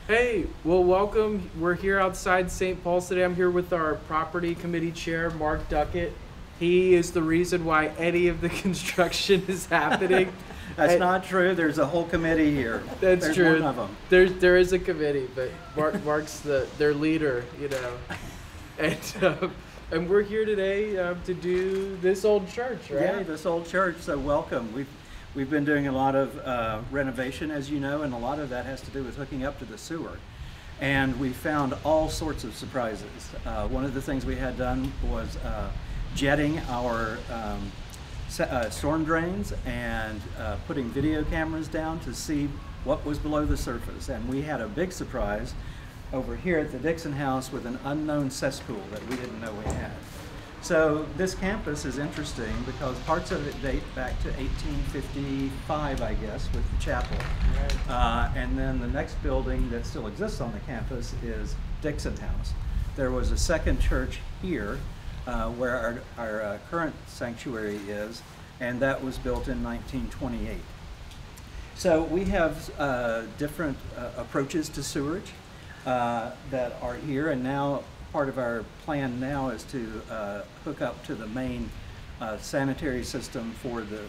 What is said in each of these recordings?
Hey, well, welcome. We're here outside St. Paul's today. I'm here with our property committee chair, Mark Duckett. He is the reason why any of the construction is happening. That's not true. There's a whole committee here. That's true. There's one of them. There is a committee, but Mark's their leader, and we're here today to do this old church, right? Yeah, this old church. So welcome. We've been doing a lot of renovation, as you know, and a lot of that has to do with hooking up to the sewer. And we found all sorts of surprises. One of the things we had done was jetting our storm drains and putting video cameras down to see what was below the surface. And we had a big surprise over here at the Dixon House with an unknown cesspool that we didn't know we had. So this campus is interesting because parts of it date back to 1855, I guess, with the chapel. Right. And then the next building that still exists on the campus is Dixon House. There was a second church here where our current sanctuary is, and that was built in 1928. So we have different approaches to sewerage that are here, and now part of our plan now is to hook up to the main sanitary system for the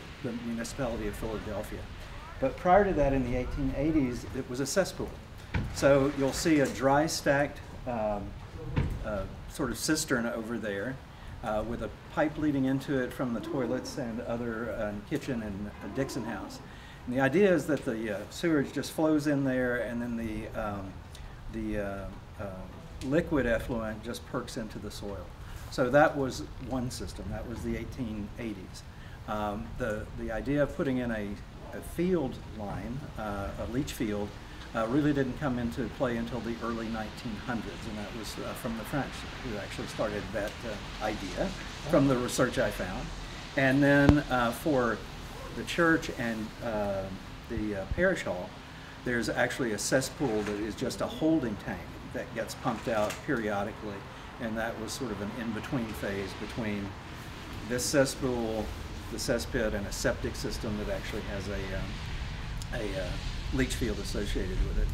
municipality of Philadelphia. But prior to that, in the 1880s, it was a cesspool. So you'll see a dry stacked sort of cistern over there with a pipe leading into it from the toilets and other kitchen and Dixon House. And the idea is that the sewage just flows in there, and then the liquid effluent just perks into the soil. So that was one system. That was the 1880s. The idea of putting in a field line, a leach field, really didn't come into play until the early 1900s, and that was from the French who actually started that idea from the research I found. And then for the church and the parish hall, there's actually a cesspool that is just a holding tank that gets pumped out periodically, and that was sort of an in-between phase between this cesspool, the cesspit, and a septic system that actually has a leach field associated with it.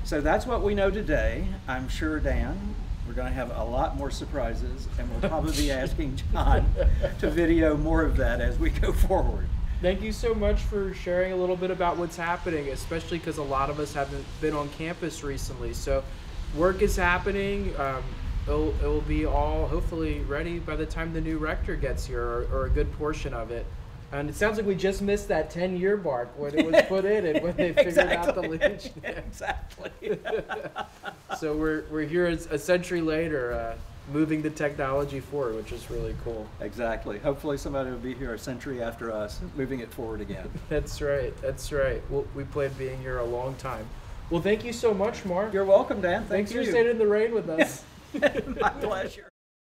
So that's what we know today. I'm sure, Dan, we're going to have a lot more surprises, and we'll probably be asking John to video more of that as we go forward. Thank you so much for sharing a little bit about what's happening, especially because a lot of us haven't been on campus recently. So work is happening. It will be all hopefully ready by the time the new rector gets here, or a good portion of it. And it sounds like we just missed that 10-year mark when it was put in and when they figured out the leach. Exactly. So we're here a century later, moving the technology forward, which is really cool. Exactly. Hopefully somebody will be here a century after us, moving it forward again. That's right. That's right. We plan being here a long time. Well, thank you so much, Mark. You're welcome, Dan. Thanks for staying in the rain with us. My pleasure.